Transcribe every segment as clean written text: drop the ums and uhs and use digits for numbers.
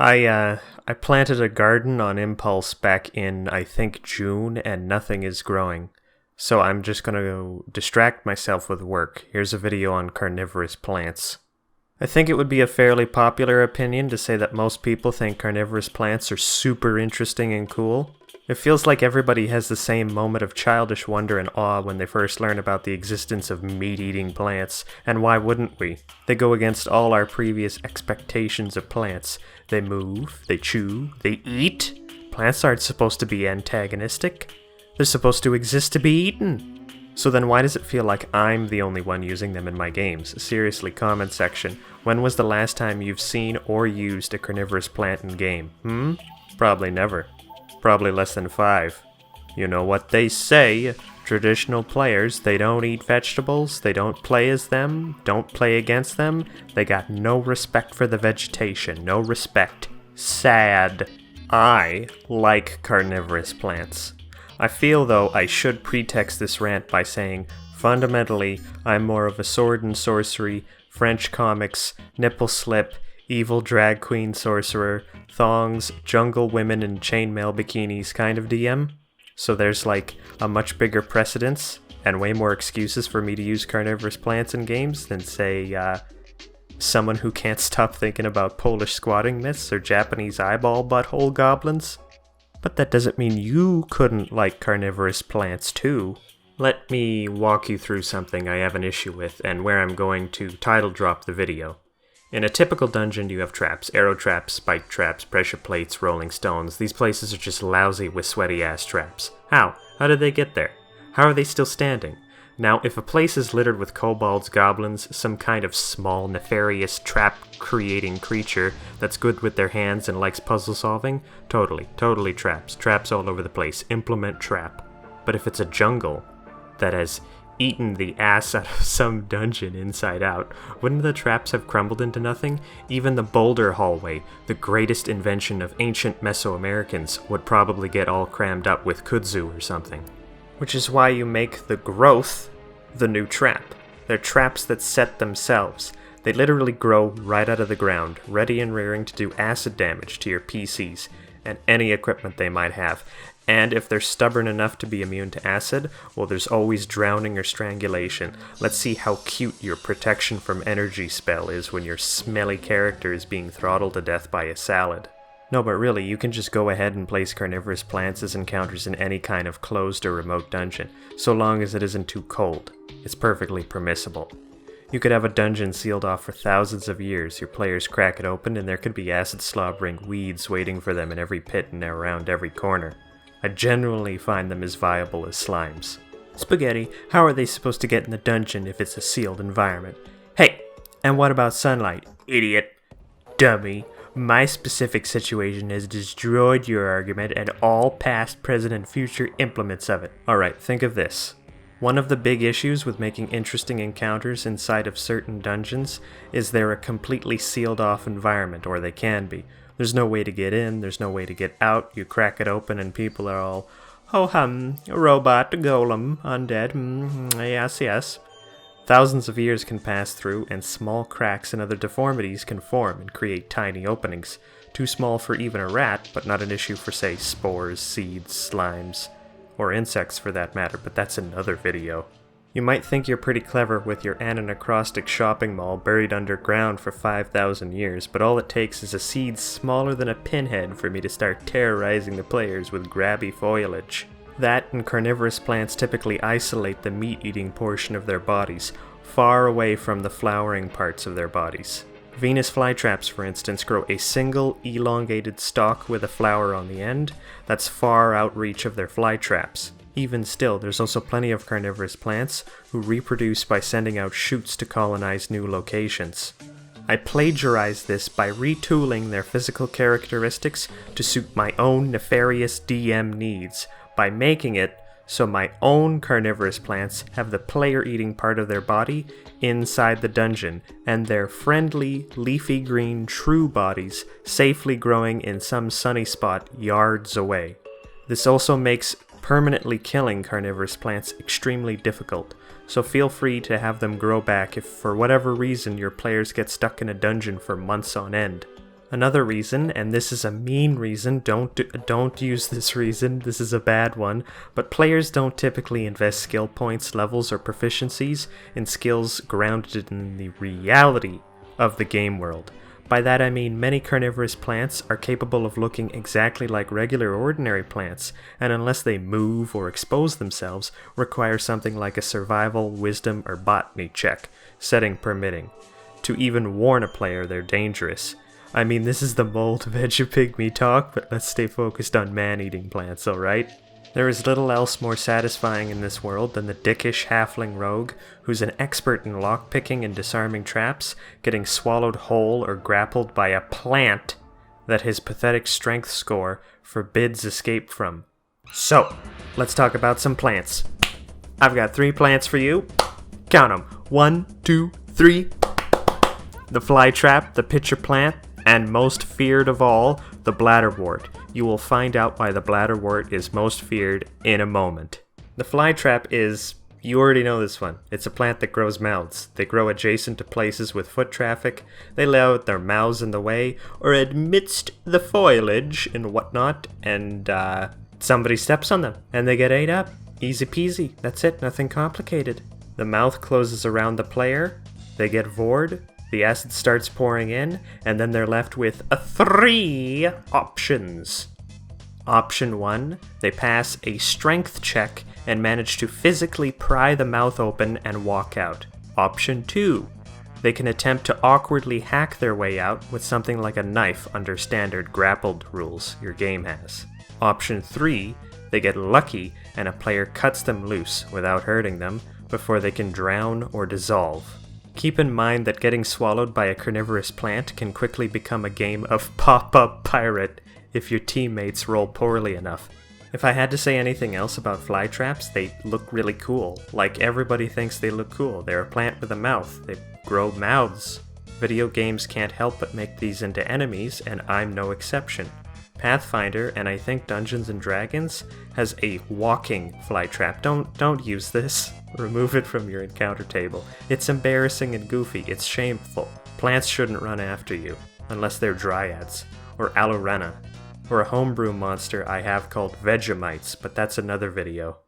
I planted a garden on impulse back in, I think, June, and nothing is growing. So I'm just gonna go distract myself with work. Here's a video on carnivorous plants. I think it would be a fairly popular opinion to say that most people think carnivorous plants are super interesting and cool. It feels like everybody has the same moment of childish wonder and awe when they first learn about the existence of meat-eating plants, and why wouldn't we? They go against all our previous expectations of plants. They move, they chew, they eat. Plants aren't supposed to be antagonistic. They're supposed to exist to be eaten. So then why does it feel like I'm the only one using them in my games? Seriously, comment section. When was the last time you've seen or used a carnivorous plant in game? Probably never. Probably less than 5. You know what they say. Traditional players, they don't eat vegetables, they don't play as them, don't play against them. They got no respect for the vegetation, no respect. Sad. I like carnivorous plants. I feel, though, I should pretext this rant by saying, fundamentally, I'm more of a sword and sorcery, French comics, nipple slip, evil drag queen sorcerer, thongs, jungle women in chainmail bikinis kind of DM. So there's like a much bigger precedence and way more excuses for me to use carnivorous plants in games than, say, someone who can't stop thinking about Polish squatting myths or Japanese eyeball butthole goblins. But that doesn't mean you couldn't like carnivorous plants too. Let me walk you through something I have an issue with and where I'm going to title drop the video. In a typical dungeon you have traps, arrow traps, spike traps, pressure plates, rolling stones. These places are just lousy with sweaty ass traps. How? How did they get there? How are they still standing? Now, if a place is littered with kobolds, goblins, some kind of small, nefarious, trap-creating creature that's good with their hands and likes puzzle solving, totally traps. Traps all over the place. Implement trap. But if it's a jungle that has eaten the ass out of some dungeon inside out, wouldn't the traps have crumbled into nothing? Even the boulder hallway, the greatest invention of ancient Mesoamericans, would probably get all crammed up with kudzu or something. Which is why you make the growth the new trap. They're traps that set themselves. They literally grow right out of the ground, ready and rearing to do acid damage to your PCs and any equipment they might have. And if they're stubborn enough to be immune to acid, well, there's always drowning or strangulation. Let's see how cute your protection from energy spell is when your smelly character is being throttled to death by a salad. No, but really, you can just go ahead and place carnivorous plants as encounters in any kind of closed or remote dungeon, so long as it isn't too cold. It's perfectly permissible. You could have a dungeon sealed off for thousands of years, your players crack it open, and there could be acid-slobbering weeds waiting for them in every pit and around every corner. I genuinely find them as viable as slimes. Spaghetti, how are they supposed to get in the dungeon if it's a sealed environment? Hey, and what about sunlight? Idiot. Dummy. My specific situation has destroyed your argument and all past, present, and future implements of it. Alright, think of this. One of the big issues with making interesting encounters inside of certain dungeons is they're a completely sealed off environment, or they can be. There's no way to get in, there's no way to get out, you crack it open and people are all, oh robot, golem, undead, yes. Thousands of years can pass through, and small cracks and other deformities can form and create tiny openings. Too small for even a rat, but not an issue for, say, spores, seeds, slimes, or insects for that matter, but that's another video. You might think you're pretty clever with your ananacrostic shopping mall buried underground for 5,000 years, but all it takes is a seed smaller than a pinhead for me to start terrorizing the players with grabby foliage. That and carnivorous plants typically isolate the meat-eating portion of their bodies, far away from the flowering parts of their bodies. Venus flytraps, for instance, grow a single elongated stalk with a flower on the end that's far outreach of their flytraps. Even still, there's also plenty of carnivorous plants who reproduce by sending out shoots to colonize new locations. I plagiarized this by retooling their physical characteristics to suit my own nefarious DM needs, by making it so my own carnivorous plants have the player-eating part of their body inside the dungeon, and their friendly, leafy green true bodies safely growing in some sunny spot yards away. This also makes permanently killing carnivorous plants extremely difficult, so feel free to have them grow back if for whatever reason your players get stuck in a dungeon for months on end. Another reason, and this is a mean reason, don't use this reason, this is a bad one, but players don't typically invest skill points, levels, or proficiencies in skills grounded in the reality of the game world. By that I mean many carnivorous plants are capable of looking exactly like regular ordinary plants, and unless they move or expose themselves, require something like a survival, wisdom, or botany check, setting permitting, to even warn a player they're dangerous. I mean, this is the mold Vegapygmy talk, but let's stay focused on man-eating plants, alright? There is little else more satisfying in this world than the dickish halfling rogue, who's an expert in lockpicking and disarming traps, getting swallowed whole or grappled by a plant that his pathetic strength score forbids escape from. So, let's talk about some plants. I've got 3 plants for you. Count them. 1, 2, 3. The flytrap, the pitcher plant, and most feared of all, the bladderwort. You will find out why the bladderwort is most feared in a moment. The flytrap is, you already know this one. It's a plant that grows mouths. They grow adjacent to places with foot traffic. They lay out their mouths in the way, or amidst the foliage and whatnot, and somebody steps on them, and they get ate up. Easy peasy. That's it. Nothing complicated. The mouth closes around the player. They get vored. The acid starts pouring in, and then they're left with 3 options. Option 1, they pass a strength check and manage to physically pry the mouth open and walk out. Option 2, they can attempt to awkwardly hack their way out with something like a knife under standard grappled rules your game has. Option 3, they get lucky and a player cuts them loose without hurting them before they can drown or dissolve. Keep in mind that getting swallowed by a carnivorous plant can quickly become a game of pop-up pirate if your teammates roll poorly enough. If I had to say anything else about flytraps, they look really cool. Like, everybody thinks they look cool. They're a plant with a mouth. They grow mouths. Video games can't help but make these into enemies, and I'm no exception. Pathfinder, and I think Dungeons & Dragons, has a walking flytrap. Don't use this. Remove it from your encounter table. It's embarrassing and goofy. It's shameful. Plants shouldn't run after you, unless they're dryads, or Alurena, or a homebrew monster I have called Vegemites, but that's another video.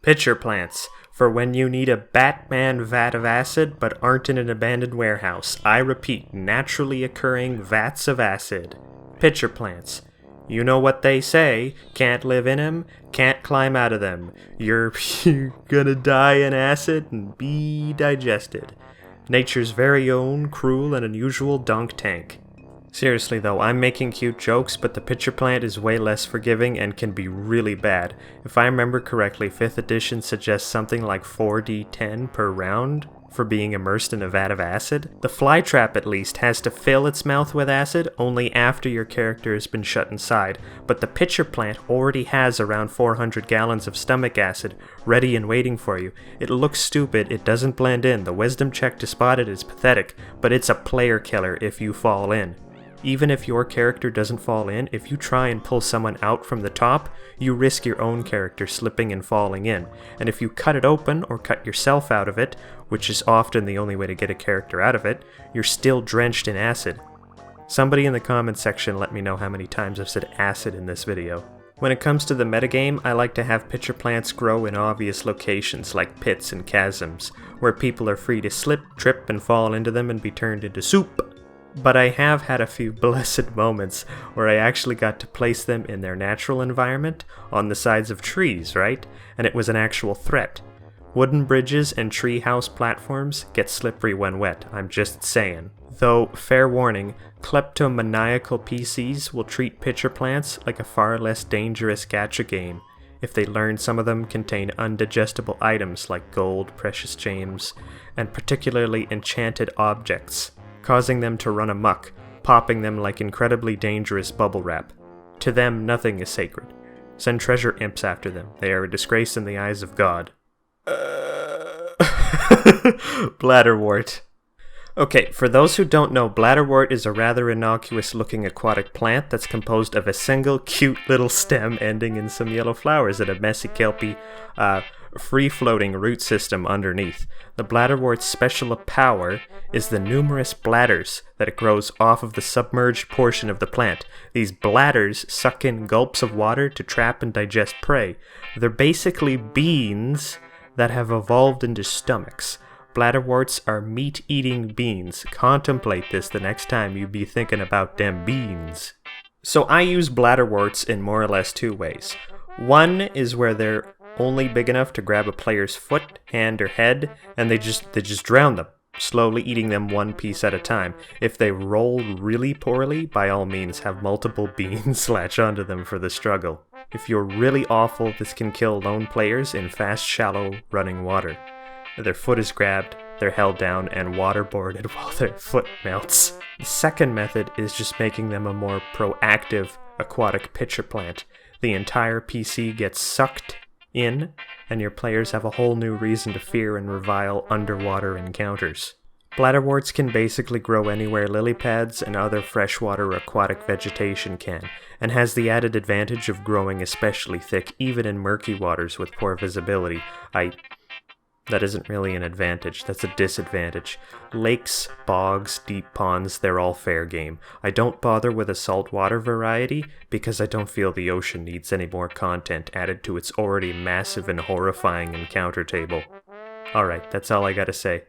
Pitcher plants, for when you need a Batman vat of acid but aren't in an abandoned warehouse. I repeat, naturally occurring vats of acid. Pitcher plants. You know what they say, can't live in 'em, can't climb out of them. You're gonna die in acid and be digested. Nature's very own cruel and unusual dunk tank. Seriously though, I'm making cute jokes, but the pitcher plant is way less forgiving and can be really bad. If I remember correctly, 5th edition suggests something like 4d10 per round for being immersed in a vat of acid. The flytrap, at least, has to fill its mouth with acid only after your character has been shut inside, but the pitcher plant already has around 400 gallons of stomach acid ready and waiting for you. It looks stupid, it doesn't blend in, the wisdom check to spot it is pathetic, but it's a player killer if you fall in. Even if your character doesn't fall in, if you try and pull someone out from the top, you risk your own character slipping and falling in. And if you cut it open or cut yourself out of it, which is often the only way to get a character out of it, you're still drenched in acid. Somebody in the comments section let me know how many times I've said acid in this video. When it comes to the metagame, I like to have pitcher plants grow in obvious locations like pits and chasms, where people are free to slip, trip, and fall into them and be turned into soup. But I have had a few blessed moments where I actually got to place them in their natural environment on the sides of trees, right? And it was an actual threat. Wooden bridges and treehouse platforms get slippery when wet, I'm just saying. Though, fair warning, kleptomaniacal PCs will treat pitcher plants like a far less dangerous gacha game if they learn some of them contain undigestible items like gold, precious gems, and particularly enchanted objects, causing them to run amok, popping them like incredibly dangerous bubble wrap. To them, nothing is sacred. Send treasure imps after them. They are a disgrace in the eyes of God. Bladderwort. Okay, for those who don't know, bladderwort is a rather innocuous-looking aquatic plant that's composed of a single cute little stem ending in some yellow flowers and a messy kelpy, free-floating root system underneath. The bladderwort's special power is the numerous bladders that it grows off of the submerged portion of the plant. These bladders suck in gulps of water to trap and digest prey. They're basically beans that have evolved into stomachs. Bladderworts are meat-eating beans. Contemplate this the next time you be thinking about them beans. So I use bladderworts in more or less two ways. One is where they're only big enough to grab a player's foot, hand, or head, and they just drown them, slowly eating them one piece at a time. If they roll really poorly, by all means have multiple beans latch onto them for the struggle. If you're really awful, this can kill lone players in fast, shallow, running water. Their foot is grabbed, they're held down, and waterboarded while their foot melts. The second method is just making them a more proactive aquatic pitcher plant. The entire PC gets sucked in, and your players have a whole new reason to fear and revile underwater encounters. Bladderworts can basically grow anywhere lily pads and other freshwater aquatic vegetation can, and has the added advantage of growing especially thick even in murky waters with poor visibility. That isn't really an advantage, that's a disadvantage. Lakes, bogs, deep ponds, they're all fair game. I don't bother with a saltwater variety because I don't feel the ocean needs any more content added to its already massive and horrifying encounter table. Alright, that's all I gotta say.